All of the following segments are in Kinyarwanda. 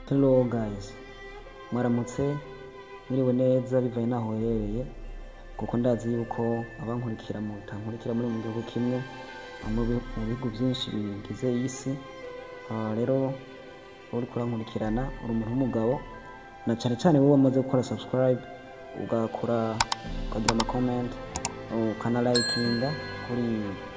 Hello guys, mwaramutse mwiriwe neza bivaye naho uherereye kuko ndazi yuko abankurikira mutankurikira muri mu gihugu kimwe mu bihugu byinshi bigize isi. Rero uri kurankurikirana uri umuntu w'umugabo na cyane cyane wowe wamaze gukora subscribe ukagira ama comment ukana likinga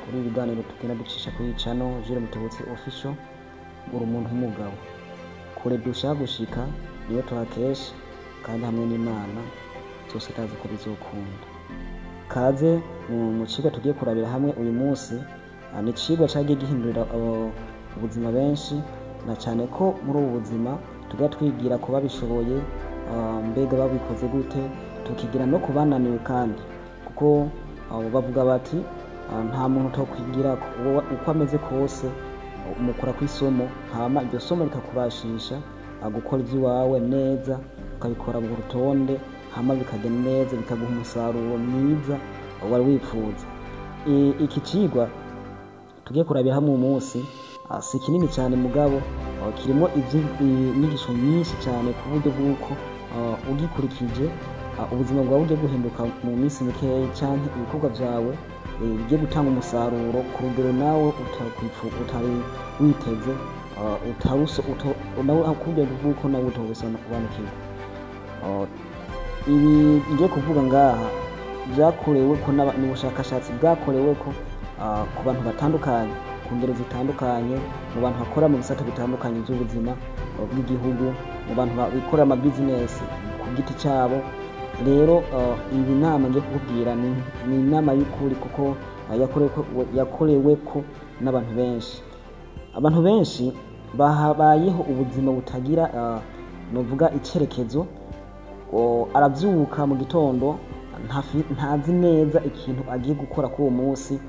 kuri ibiganiro tugenda ducisha kuri channel Jules Mutebutsi official. Uri umuntu w'umugabo kure dushaka gushika niyo tuhakesha kandi hamwe n'Imana cyose tazi ko bizokunda. Kaze mu cigwa tugiye kurabira hamwe uyu munsi, ni cigwa cagiye gihindurira ubuzima benshi, na cyane ko muri ubu buzima tugiye twigira ko babishoboye, mbega babikoze gute, tukigira no kubananiwe kandi kuko bavuga bati nta muntu utokwigira uko ameze kose umukora kw'isomo hama iryo somo likakubashisha gukora iby'iwawe neza, ukabikora mu rutonde hama bikagenda neza, bikaguha umusaruro mwiza wari wifuza. Iki cigwa tugiye kurabira hamwe umunsi si kinini cyane mugabo kirimo inyigisho nyinshi cyane ku buryo bw'uko ugikurikije ubuzima bwawe bugiye guhinduka mu minsi mikeya, cyangwa ibikorwa byawe bigiye gutanga umusaruro ku rugero nawe utari witeze, kubyo bw'uko nawe utobisobanukirwa. Ibi ngiye kuvuga ngaha byakorewe ko n'ubushakashatsi bwakorewe ko ku bantu batandukanye, ku ngero zitandukanye, mu bantu bakora mu bisata bitandukanye by'ubuzima bw'igihugu, mu bantu bikorera ama business ku giti cyabo. Rero iyi nama ngiye kukubwira ni inama y'ukuri kuko yakorewe ko n'abantu benshi. Abantu benshi bahabayeho ubuzima butagira novuga icyerekezo. Arabyuka mu gitondo ntazi neza ikintu agiye gukora kuri uwo munsi,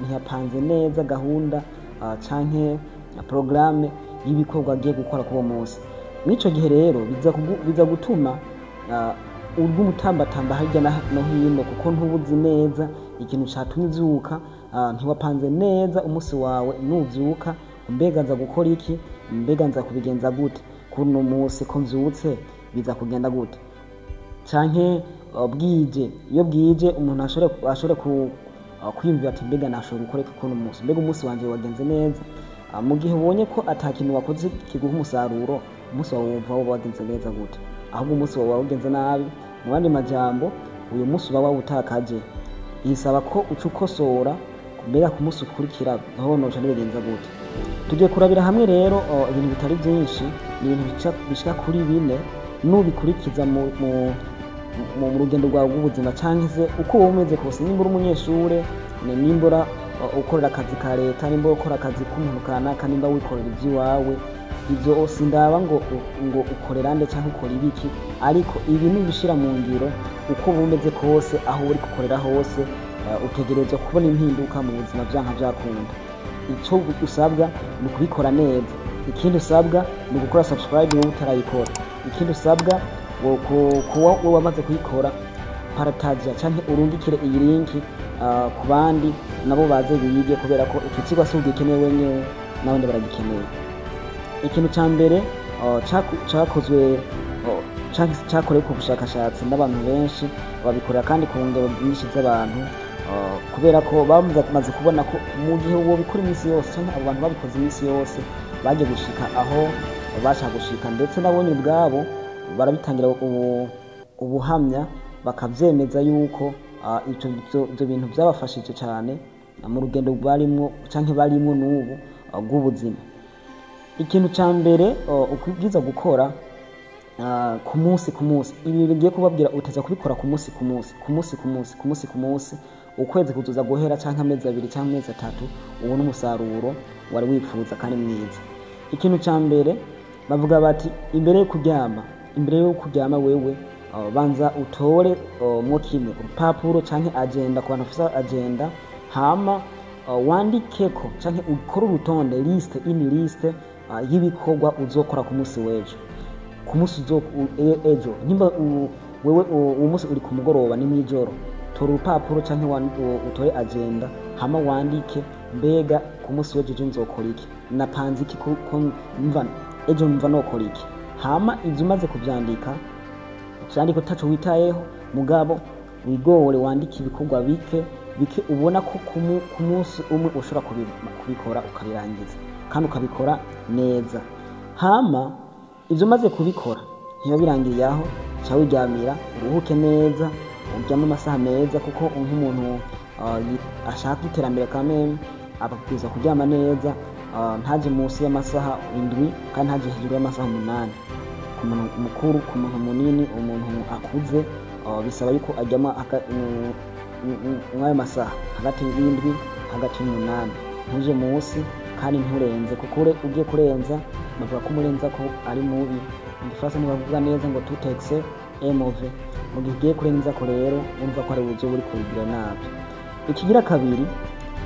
ntiyapanze neza gahunda canke programme y'ibikorwa agiye gukora kuri uwo munsi. Mw'ico gihe rero biza gutuma urw'umutambatamba hirya no hino kuko ntubuzi neza ikintu catumye uvyuka, ntiwapanze neza umunsi wawe. Nuvyuka mbega nza gukora iki, mbega nza kubigenza gute kuri uno munsi, ko mvyutse biza kugenda gute, canke bwije. Iyo bwije umuntu ashobora kwiyumvira ati mbega nashobora gukora iki kuri uno munsi, mbega umunsi wanje wagenze neza. Mu gihe ubonye ko atakintu wakoze kiguha umusaruro, umunsi wawe wumva wagenze neza gute, ahubwo umunsi wawe wagenze nabi. Mu bandi majambo uyu munsi uba wawutakaje, bisaba ko uca ukosora mbega ku munsi ukurikira aho noca nibigenza gute. Tugiye kurabira hamwe rero ibintu bitari byinshi, ni ibintu bishika kuri 4 nubikurikiza mu rugendo rwawe rw'ubuzima, cyangwa se uko wowe umeze kose. Nimba uri umunyeshure, nimba ukorera akazi ka leta, nimba ukora akazi k'umuntu kanaka, nimba wikorera iby'iwawe, ibyo sindaba ngo ukorera nde cyangwa ukora ibiki, ariko ibi nubishira mu ngiro uko bumeze kose, aho uri gukorera hose utegerezwa kubona impinduka mu buzima byanka byakunda. Icyo usabwa ni kubikora neza. Ikindi usabwa ni gukora subscribe wowe utarayikora. Ikindi usabwa kuba wamaze kuyikora, partage cyangwa urungikire iyi link ku bandi nabo baze biyige, kubera ko iki kigo si ugikeneye wenyine, n'abandi baragikeneye. Ikintu cya mbere cyakozwe cyakorewe ku bushakashatsi n'abantu benshi babikorera kandi ku ngero nyinshi z'abantu, kubera ko bamaze kubona ko mu gihe uwo bikora iminsi yose, cyangwa abo bantu babikoze iminsi yose bagiye gushika aho bashaka gushika, ndetse nabonye ubwabo barabitangira ubuhamya bakabyemeza yuko ibyo bintu byabafashije cyane mu rugendo barimo cyangwa barimo n'ubu rw'ubuzima. Ikintu cya mbere ukwigiza gukora ku munsi, ibi bigiye kubabwira uteza kubikora ku munsi, ukwezi kuzuza guhera cyangwa amezi 2 cyangwa amezi 3, ubona umusaruro wari wifuza kandi mwiza. Ikintu cya mbere bavuga bati imbere yo kuryama wewe banza utore mo kimwe urupapuro cyangwa agenda, ku bantu bafite agenda, hama wandikeko cyangwa ukore urutonde liste y'ibikorwa uzokora ku munsi w'ejo, ku munsi ejo. Nimba wewe uwo munsi uri ku mugoroba ni mwijoro, tora urupapuro cyangwa utore agenda, hama wandike mbega ku munsi w'ejo nzokora iki, napanze iki, ko mva ejo numva nokora iki. Hama ivyo umaze kuvyandika utaco witayeho, mugabo wigore wandike ibikorwa bike ubona ko ku munsi umwe ushobora kubikora ukabirangiza kandi ukabikora neza. Hama ivyo umaze kubikora ntiyo birangiriye aho, ca wiryamira uruhuke neza, uryame amasaha meza, kuko nk'umuntu ashaka iterambere kameme ababwirizwa kuryama neza, ntaje munsi y'amasaha 7 kandi ntaje hejuru y'amasaha 8. Ku muntu mukuru, ku muntu munini, umuntu akuze bisaba yuko aryama mw'ayo masaha hagati y'7 hagati y'8, ntuje munsi kandi nturenze, kuko ugiye kurenza bavuga ko umurenza ko ari mubi. Igifasa ntibavuga neza ngo tout excès est mauvais. Mu gihe ugiye kurenza ko rero urumva ko ari uburyo buri kubigira nabi. Ikigira kabiri,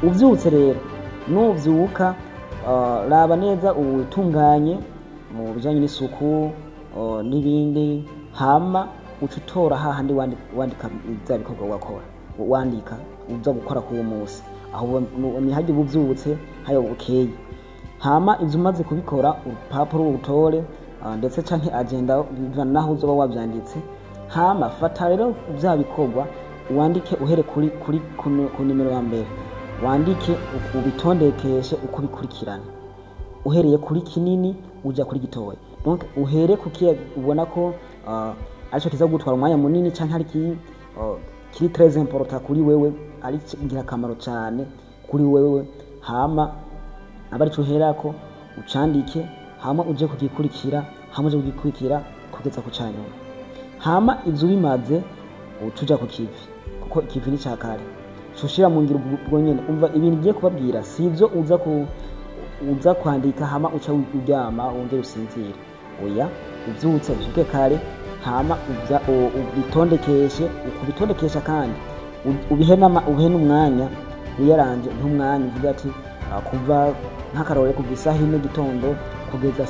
uvyutse rero nuvyuka raba neza utunganye mu bijanye n'isuku n'ibindi, hama ucutora hahandi wandika ivya bikorwa wakora, wandika uza gukora ku munsi, aho ni haje uvyutse hayo bukeye. Hama ivyo umaze kubikora urupapuro utore ndetse canke agenda bivana naho uzoba wavyanditse. Hama fata rero vya bikorwa wandike uhere ku nimero ya mbere, wandike ubitondekeshe uko bikurikirana uhereye kuri kinini uja kuri gitoya. Donc uhere kukiye ubona ko aco kiza gutwara umwanya munini canke ari kiri très important kuri wewe, ari ngira kamaro cyane kuri wewe. Hama abari cuherako ucandike, hama uje kugikurikira, kugeza ku canyuma. Hama ivyo bimaze utuja ku kivi, kuko ikivi ni cakare cushira mu ngiro ubwo nyene. Umva ibintu bigiye kubabwira sivyo uza kwandika hama uca uryama wongera usinzire, oya uvyutse ushuke kare, hama ubitondekeshe, ukubitondekesha kandi ubihe n'umwanya wiyaranje. Ntumwanya uvuga ati kuva nk'akarore kuva isaha 1 gitondo kugeza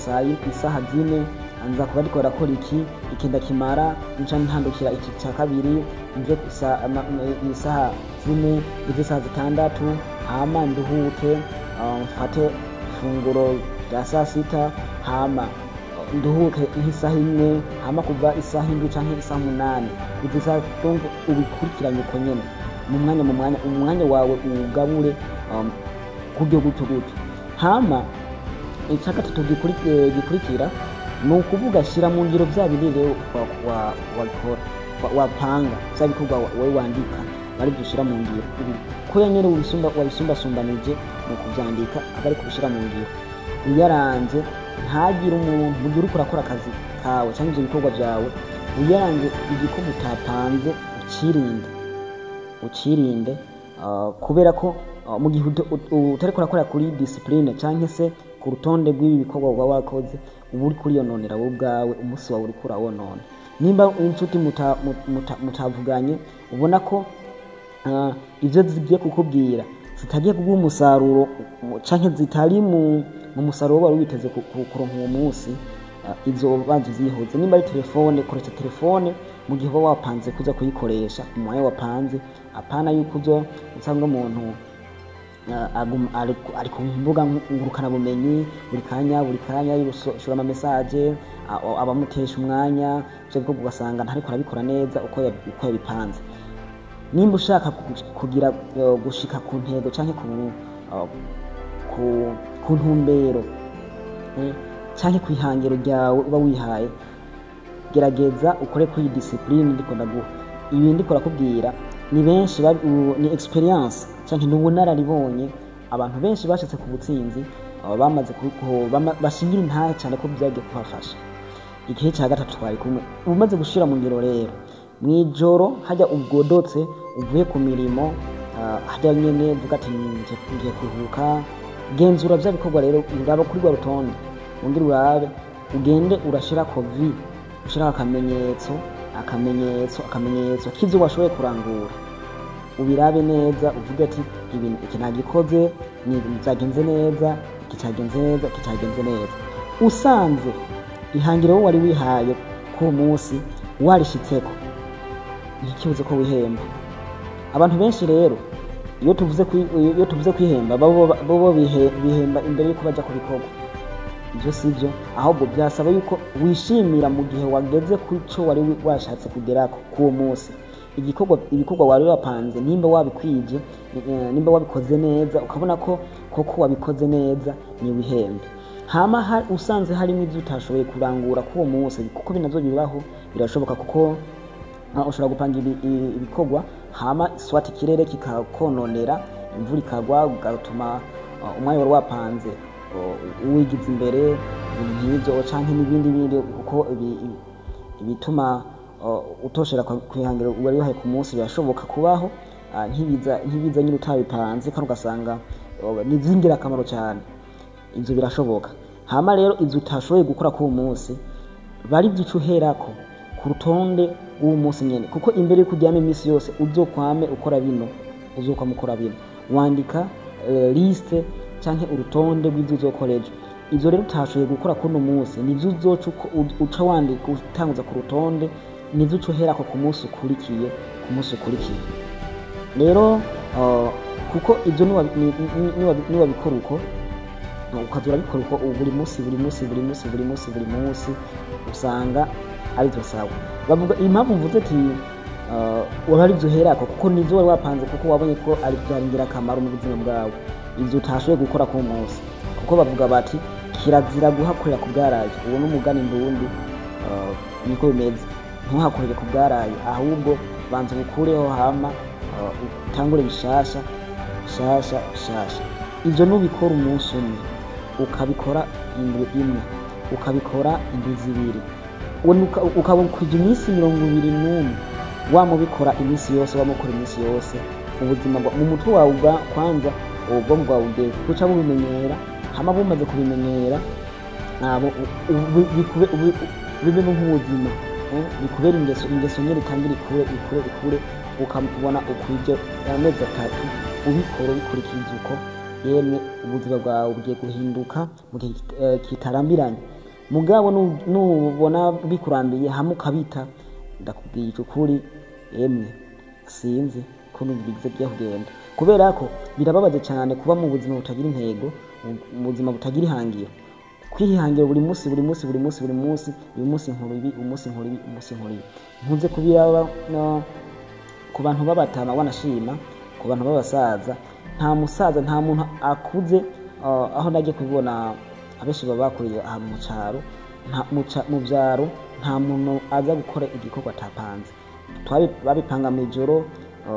isaha 4 anza kuba ariko arakora iki ndakimara, nca ntandukira iki ca kabiri, mve isaha 4 ngeze isaha 6, hama nduhuke mfate ifunguro rya saa sita, hama nduhuke nk'isaha 1, hama kuva isaha 7 canke isaha 8 kugeza dongo ubikurikiranye uko nyene mu mwanya wawe ugabure kubyo gutyo. Hama icakatatu gikurikira ni ukuvuga shira mu ngiro vya bindi rero wakora wapanga vya bikorwa wewe wandika bari gushira mu ngiro. Ko yanyere wabisumbasumbanije mu kuvyandika abari kubishira mu ngiro, uyaranje ntagira umuntu mu gihe uriko urakora akazi kawe cyangwa ivyo bikorwa vyawe, uyaranje igikorwa utapanze ucirinde kubera ko mu gihe utariko urakora kuri discipline canke se ku rutonde rw'ibi bikorwa uba wakoze, uba uri kuriyononera wowe ubwawe, umunsi wawe uriko urawonona. Nimba inshuti mutavuganye ubona ko ivyo zigiye kukubwira zitagiye kuguha umusaruro canke zitari mu musaruro wari witeze kuronka uwo munsi, izo bantu zihoze. Nimba ari telefone, koresha telefone mu gihe uba wapanze kuza kuyikoresha umwanya wapanze, apana yuko uzo usanga umuntu ari ku mbuga ngurukana bumenyi buri kanya yushura ama message abamutesha umwanya, cyo bwo ugasanga ntariko arabikora neza uko yabipanze. Nimba ushaka kugira gushika ku ntego canke ku ntumbero canke kwihangiro ryawe uba wihaye, gerageza ukore kuri discipline ndiko ndaguha. Ibi ndiko rakubwira ni benshi ni experience canke n'ubunararibonye. Abantu benshi bashatse ku butsinzi bamaze bashingira intahe cyane ko byagiye kubafasha. Igihe cya gatatu twari kumwe umaze gushira mu ngiro rero, mwijoro hajya ubwodotse uvuye ku mirimo, hajya nyene vuga ati ngiye kuruhuka, genzura bya bikorwa rero uraba kuri rwa rutonde, ungire urabe ugende urashira kovi, ushira akamenyetso k'ivyo washoboye kurangura, ubirabe neza uvuge ati iki nagikoze, ni byagenze neza, iki cyagenze neza. Usanze ihangiro wari wihaye ku munsi warishitseko, ntikibuze ko wihemba. Abantu benshi rero iyo tuvuze kwihemba babo bihemba imbere yuko baja kubikorwa. ibyo sivyo, ahubwo byasaba yuko wishimira mu gihe wageze ku cyo wari washatse kugerako kuwo munsi. Ibikorwa wari wapanze nimba wabikwije, nimba wabikoze neza, ukabona ko koko wabikoze neza, ni wihembe. Hama usanze harimo ibyo utashoboye kurangura kuwo munsi, kuko binavyo bibaho, birashoboka kuko ushobora gupanga ibikorwa hama swati ikirere kikakononera, imvura ikagwa ugatuma umwanya wari wapanze wigize imbere, nk'ibyo canke n'ibindi kuko ibituma utoshera kwihangiro wari wahaye ku munsi birashoboka kubaho. Nkibiza nyine utabipanze kandi ugasanga ni vy'ingirakamaro cyane, ivyo birashoboka. Hama rero ivyo utashoboye gukora kuwo munsi bari vyo uherako ku rutonde rw'uwo munsi nyene, kuko imbere yo kuryama iminsi yose uzokwame ukora bino, wandika liste canke urutonde rw'ivyo uzokora ejo. Ivyo rero utashoboye gukora kuno munsi nivyo uzoca uca wandika utanguza ku rutonde, nivyo uca uherako ku munsi ukurikiye. Rero kuko ivyo niwabikora uko ukazura bikora uko buri munsi usanga ari byo sawa. Bavuga impamvu mvuze ati wari byo uherako kuko nivyo wari wapanze, kuko wabonye ko ari byaringira akamaro mu buzima bwawe, ivyo utashoboye gukora ku munsi. Kuko bavuga bati kirazira guhakorera ku bwaraye. Uwo n'umugani ndundi niko bimeze, ntuhakorere ku bwaraye, ahubwo banza ubukureho hama utangure bishasha. Ivyo nubikora umunsi umwe, ukabikora indwi imwe, ukabikora indwi zibiri, ukabukwiza iminsi 21, wamubikora iminsi yose, ubuzima mu mutwe wawe kwanza ubwonko bwawe ugiye kuca bubimenyera. Hama bumaze kubimenyera bibe nk'ubuzima, bikubera ingeso nyine itangira ikure, ukabona ukwije amezi 3 ubikurikiza uko, yemwe ubuzima bwawe bugiye guhinduka mu gihe kitarambiranye. Mugabo nubona bikurambiye hamwe ukabita, ndakubwiye ukuri, yemwe sinzi ko bigize byo kugenda, kubera ko birababaje cyane kuba mu buzima butagira intego, mu buzima butagira ihangiro, kwihangira buri munsi, uyu munsi nkora ibi, nkunze kubiraba ku bantu babatama wanashima, ku bantu babasaza. Nta muntu akuze aho nagiye kubibona, abenshi baba bakuriye aha mu cyaro, mu byaro nta muntu aza gukora igikorwa atapanze. Babipanga mu ijoro,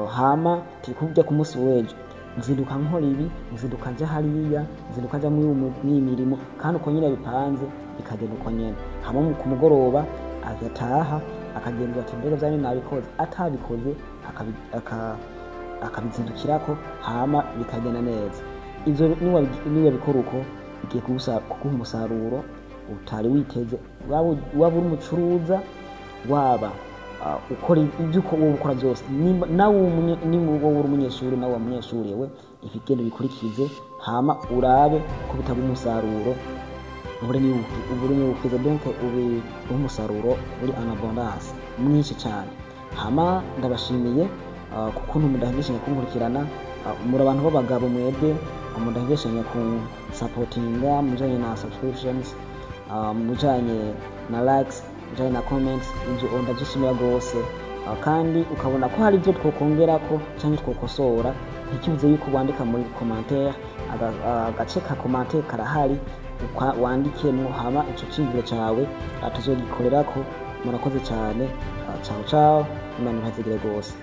hama tikujya ku munsi w'ejo nzinduka nkora ibi, nzinduka nja hariya, nzinduka nja muri mirimo, kandi uko nyine bipanze bikagenda uko nyene. Hama ku mugoroba agataha akagenda ati mbega byane nabikoze, atabikoze akabizindukirako, hama bikagenda neza. Ivyo niwe bikora uko bigiye kuguha umusaruro utari witeze, waba uri umucuruza, waba ukora ibyo wowe ukora byose. Nawe uri umunyeshuri, nawe umunyeshuri we, ibigendo bikurikize, hama urabe ko bitanga umusaruro ubure ukiza, donc umusaruro uri en abondance mwinshi cyane. Hama ndabashimiye kuko mudahengeshanya kunkurikirana, muri abantu b'abagabo mwebwe, mudahengeshanya ku supportinga mujanye na subscriptions, mujanye na likes, mujanye na comments. Ibyo ndabyishimira rwose, kandi ukabona ko hari ibyo twokongerako cyangwa twokosora, ntikibuze yuko wandika muri commentaire, agace ka commentaire karahari, wandikemo hama ico cimviro cawe tuzogikorerako. Murakoze cyane, ciao, Imana ibazigire rwose.